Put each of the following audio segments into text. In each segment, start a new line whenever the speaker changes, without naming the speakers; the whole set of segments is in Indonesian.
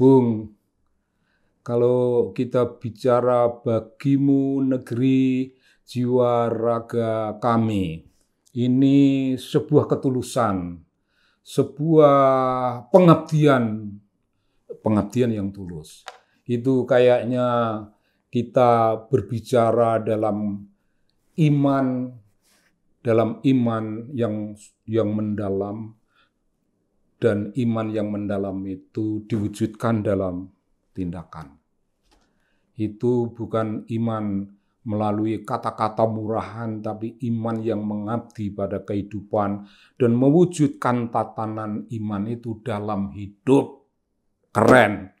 Bung, kalau kita bicara bagimu negeri jiwa raga kami, ini sebuah ketulusan, sebuah pengabdian yang tulus. Itu kayaknya kita berbicara dalam iman yang mendalam, dan iman yang mendalam itu diwujudkan dalam tindakan. Itu bukan iman melalui kata-kata murahan, tapi iman yang mengabdi pada kehidupan dan mewujudkan tatanan iman itu dalam hidup. Keren.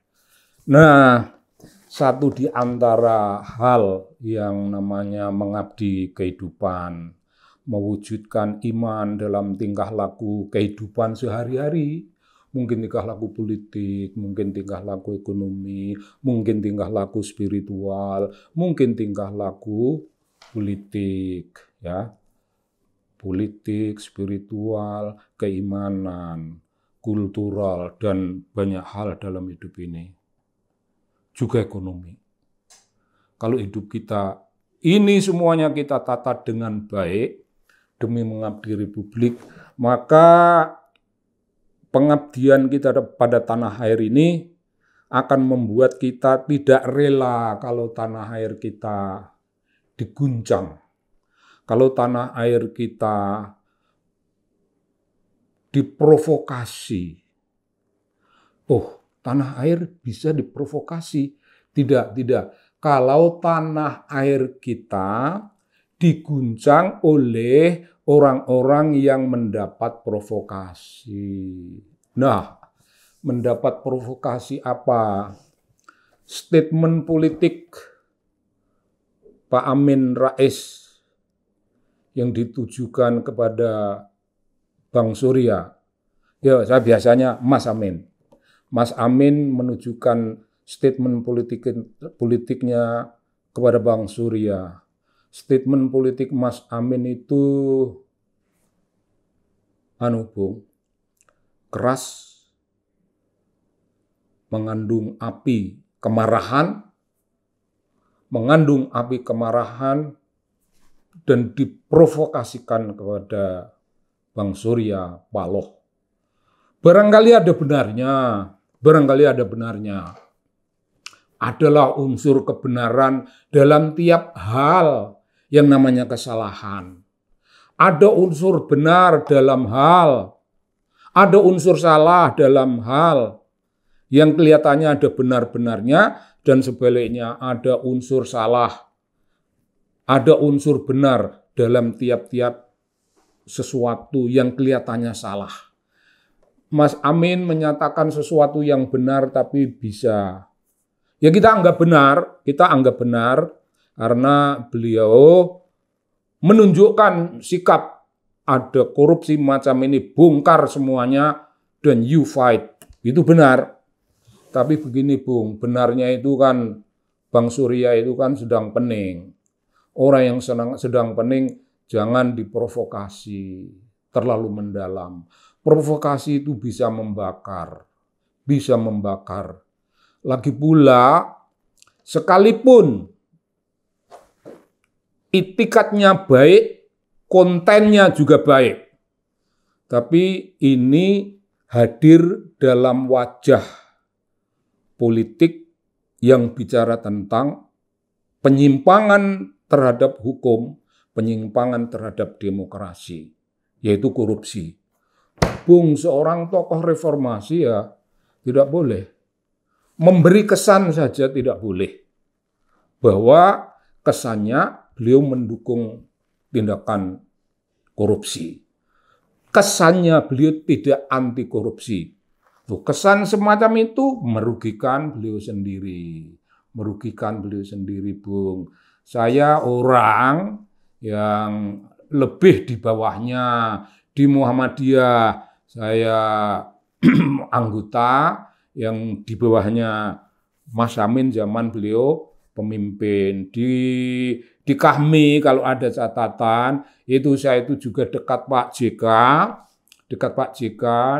Nah, satu di antara hal yang namanya mengabdi kehidupan, mewujudkan iman dalam tingkah laku kehidupan sehari-hari, mungkin tingkah laku politik, mungkin tingkah laku ekonomi, mungkin tingkah laku spiritual, mungkin tingkah laku politik, ya. Politik, spiritual, keimanan, kultural, dan banyak hal dalam hidup ini. Juga ekonomi. Kalau hidup kita, ini semuanya kita tata dengan baik, demi mengabdi Republik, maka pengabdian kita pada tanah air ini akan membuat kita tidak rela kalau tanah air kita diguncang. Kalau tanah air kita diprovokasi. Oh, tanah air bisa diprovokasi. Tidak. Kalau tanah air kita diguncang oleh orang-orang yang mendapat provokasi. Nah, mendapat provokasi apa? Statement politik Pak Amin Rais yang ditujukan kepada Bang Surya. Ya, saya biasanya Mas Amin. Mas Amin menunjukkan statement politiknya kepada Bang Surya. Statement politik Mas Amin itu Bung, keras, mengandung api kemarahan, dan diprovokasikan kepada Bang Surya Paloh. Barangkali ada benarnya. Adalah unsur kebenaran dalam tiap hal yang namanya kesalahan. Ada unsur benar dalam hal, ada unsur salah dalam hal yang kelihatannya ada benar-benarnya, dan sebaliknya ada unsur salah, ada unsur benar dalam tiap-tiap sesuatu yang kelihatannya salah. Mas Amin menyatakan sesuatu yang benar tapi bisa. Ya kita anggap benar karena beliau menunjukkan sikap ada korupsi macam ini, bongkar semuanya dan you fight. Itu benar. Tapi begini Bung, benarnya itu kan Bang Surya itu kan sedang pening. Orang yang sedang pening jangan diprovokasi terlalu mendalam. Provokasi itu bisa membakar. Lagi pula, sekalipun itikadnya baik, kontennya juga baik. Tapi ini hadir dalam wajah politik yang bicara tentang penyimpangan terhadap hukum, penyimpangan terhadap demokrasi, yaitu korupsi. Bung, seorang tokoh reformasi ya tidak boleh. Memberi kesan saja tidak boleh. Bahwa kesannya beliau mendukung tindakan korupsi. Kesannya beliau tidak anti korupsi. Kesan semacam itu merugikan beliau sendiri. Bung. Saya orang yang lebih di bawahnya. Di Muhammadiyah saya anggota, yang di bawahnya Mas Amin zaman beliau pemimpin. Di Kahmi kalau ada catatan, saya itu juga dekat Pak JK,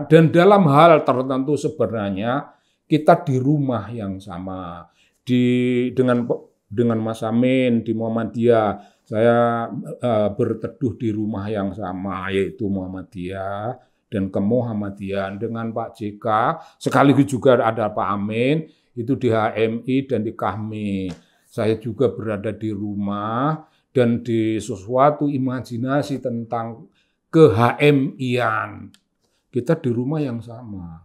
dan dalam hal tertentu sebenarnya kita di rumah yang sama. Dengan Mas Amin di Muhammadiyah, saya berteduh di rumah yang sama, yaitu Muhammadiyah dan kemuhammadiyan. Dengan Pak JK, sekaligus juga ada Pak Amin, itu di HMI dan di KAHMI. Saya juga berada di rumah dan di sesuatu imajinasi tentang ke-HMI-an. Kita di rumah yang sama.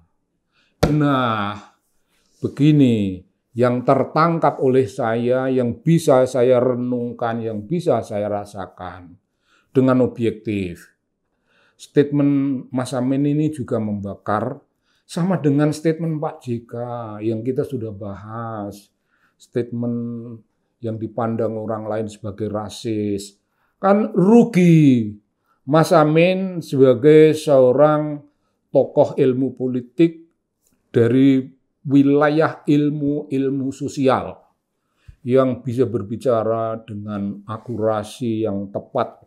Nah, begini, yang tertangkap oleh saya, yang bisa saya renungkan, yang bisa saya rasakan dengan objektif. Statement Mas Amin ini juga membakar, sama dengan statement Pak JK yang kita sudah bahas. Statement yang dipandang orang lain sebagai rasis. Kan rugi. Mas Amin sebagai seorang tokoh ilmu politik dari wilayah ilmu sosial yang bisa berbicara dengan akurasi yang tepat,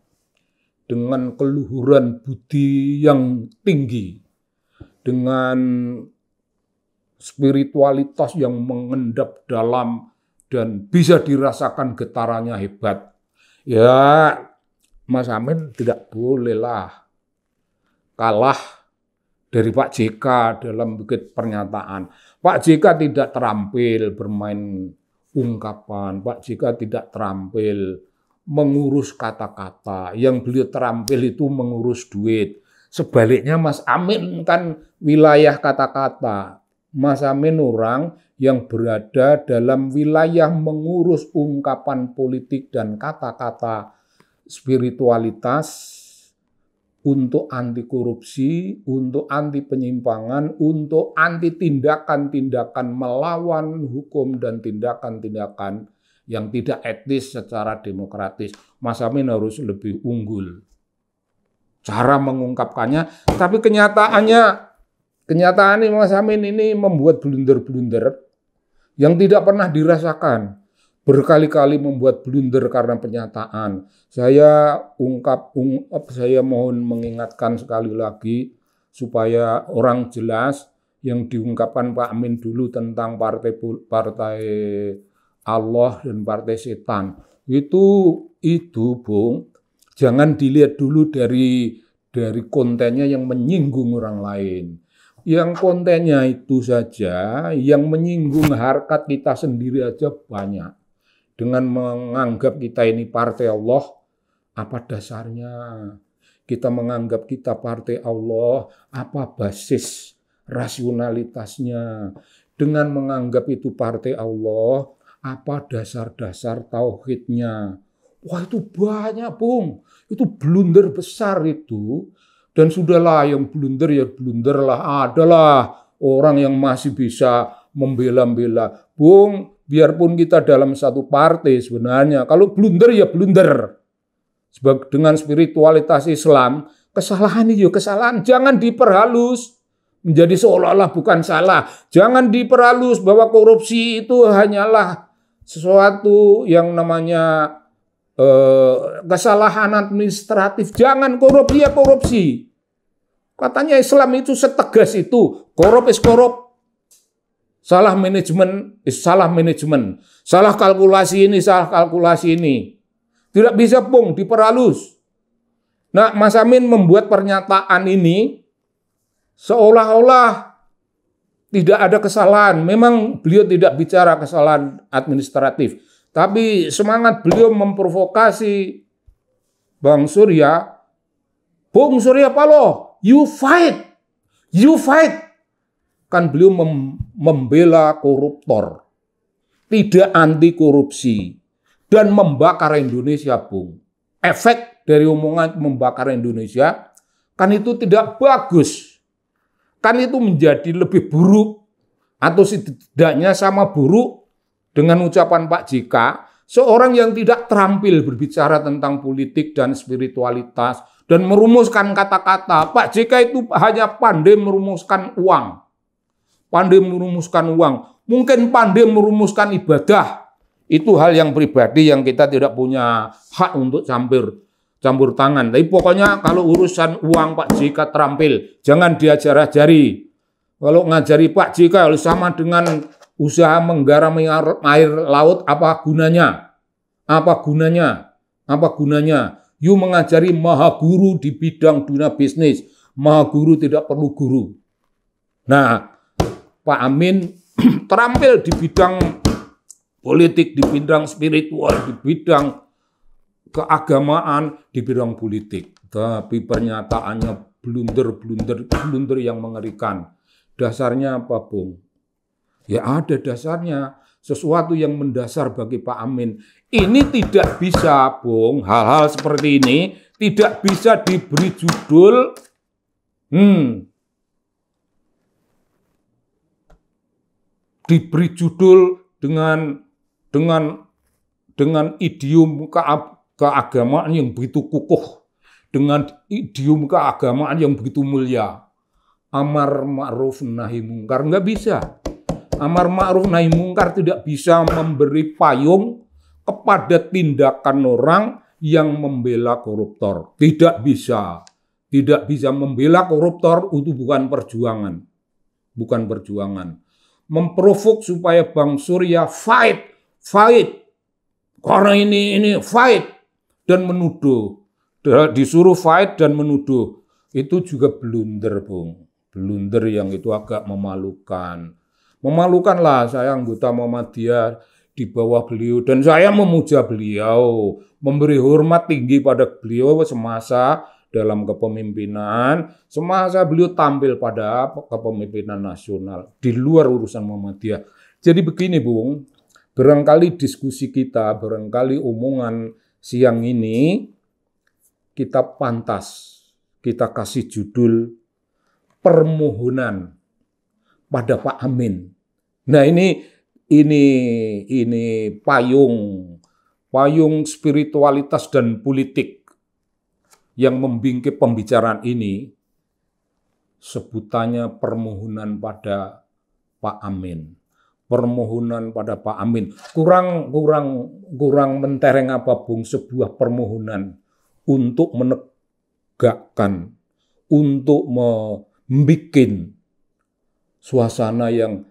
dengan keluhuran budi yang tinggi, dengan spiritualitas yang mengendap dalam dan bisa dirasakan getarannya hebat. Ya, Mas Amin tidak bolehlah kalah dari Pak JK dalam bikin pernyataan. Pak JK tidak terampil bermain ungkapan, Pak JK tidak terampil mengurus kata-kata. Yang beliau terampil itu mengurus duit. Sebaliknya Mas Amin kan wilayah kata-kata. Mas Amin orang yang berada dalam wilayah mengurus ungkapan politik dan kata-kata spiritualitas, untuk anti korupsi, untuk anti penyimpangan, untuk anti tindakan-tindakan melawan hukum dan tindakan-tindakan yang tidak etis secara demokratis. Mas Amin harus lebih unggul cara mengungkapkannya, tapi kenyataannya Mas Amin ini membuat blunder-blunder yang tidak pernah dirasakan. Berkali-kali membuat blunder karena pernyataan. Saya mohon mengingatkan sekali lagi supaya orang jelas yang diungkapkan Pak Amin dulu tentang partai Allah dan partai setan. Itu Bung, jangan dilihat dulu dari kontennya yang menyinggung orang lain. Yang kontennya itu saja yang menyinggung harkat kita sendiri aja banyak. Dengan menganggap kita ini partai Allah, apa dasarnya? Kita menganggap kita partai Allah, apa basis rasionalitasnya? Dengan menganggap itu partai Allah, apa dasar-dasar tauhidnya? Wah, itu banyak, Bung. Itu blunder besar itu. Dan sudahlah, yang blunder ya blunderlah. Adalah orang yang masih bisa membela-bela. Bung, biarpun kita dalam satu partai sebenarnya, kalau blunder ya blunder. Dengan spiritualitas Islam, kesalahan itu kesalahan. Jangan diperhalus menjadi seolah-olah bukan salah. Jangan diperhalus bahwa korupsi itu hanyalah sesuatu yang namanya kesalahan administratif. Jangan korupsi ya korupsi. Katanya Islam itu setegas itu. Korup is korup. Salah manajemen, salah kalkulasi ini. Tidak bisa Bung, diperhalus. Nah, Mas Amin membuat pernyataan ini seolah-olah tidak ada kesalahan. Memang beliau tidak bicara kesalahan administratif. Tapi semangat beliau memprovokasi Bang Surya. Bung Surya Paloh, you fight. Kan beliau membela koruptor, tidak anti korupsi, dan membakar Indonesia, Bung. Efek dari omongan membakar Indonesia, kan itu tidak bagus. Kan itu menjadi lebih buruk, atau setidaknya sama buruk dengan ucapan Pak JK, seorang yang tidak terampil berbicara tentang politik dan spiritualitas, dan merumuskan kata-kata. Pak JK itu hanya pandai merumuskan uang. Mungkin pandai merumuskan ibadah. Itu hal yang pribadi yang kita tidak punya hak untuk campur tangan. Tapi pokoknya kalau urusan uang Pak JK terampil. Jangan diajar-ajari. Kalau ngajari Pak JK sama dengan usaha menggarami air laut, apa gunanya? Apa gunanya? Apa gunanya? You mengajari maha guru di bidang dunia bisnis. Maha guru tidak perlu guru. Nah, Pak Amin terampil di bidang politik, di bidang spiritual, di bidang keagamaan, di bidang politik. Tapi pernyataannya blunder yang mengerikan. Dasarnya apa, Bung? Ya ada dasarnya. Sesuatu yang mendasar bagi Pak Amin. Ini tidak bisa, Bung, hal-hal seperti ini tidak bisa diberi judul diberi judul dengan idiom keagamaan yang begitu kukuh, dengan idiom keagamaan yang begitu mulia. Amar ma'ruf nahi mungkar, nggak bisa. Amar ma'ruf nahi mungkar tidak bisa memberi payung kepada tindakan orang yang membela koruptor. Tidak bisa. Tidak bisa membela koruptor, itu bukan perjuangan. Bukan perjuangan. Memprovok supaya Bang Surya fight. Karena ini fight. Dan menuduh. Disuruh fight dan menuduh. Itu juga blunder, Bung. Blunder yang itu agak memalukan. Memalukanlah saya anggota Muhammadiyah di bawah beliau. Dan saya memuja beliau. Memberi hormat tinggi pada beliau semasa dalam kepemimpinan. Semasa beliau tampil pada kepemimpinan nasional. Di luar urusan Muhammadiyah. Jadi begini, Bung. Barangkali diskusi kita, barangkali omongan siang ini, kita pantas. Kita kasih judul permohonan pada Pak Amin. Nah ini payung spiritualitas dan politik yang membingkai pembicaraan ini, sebutannya permohonan pada Pak Amin. Permohonan pada Pak Amin. Kurang mentereng apa, Bung, sebuah permohonan untuk menegakkan, untuk membuat suasana yang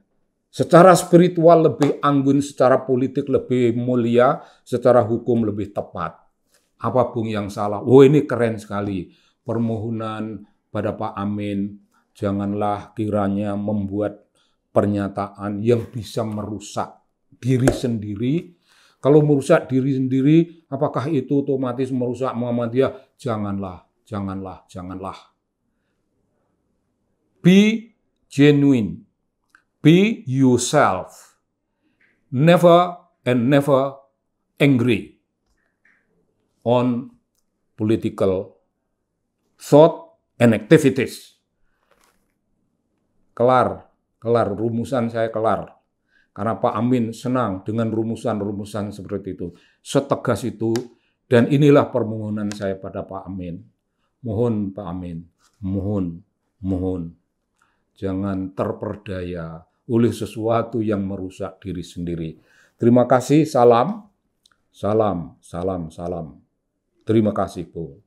secara spiritual lebih anggun, secara politik lebih mulia, secara hukum lebih tepat. Apa, Bung, yang salah? Oh, ini keren sekali. Permohonan pada Pak Amin, janganlah kiranya membuat pernyataan yang bisa merusak diri sendiri. Kalau merusak diri sendiri, apakah itu otomatis merusak Muhammadiyah? Janganlah. Be genuine. Be yourself. Never angry on political thought and activities. Kelar, rumusan saya kelar. Karena Pak Amin senang dengan rumusan-rumusan seperti itu. Setegas itu, dan inilah permohonan saya pada Pak Amin. Mohon Pak Amin, mohon. Jangan terperdaya oleh sesuatu yang merusak diri sendiri. Terima kasih, salam. Terima kasih, Bu.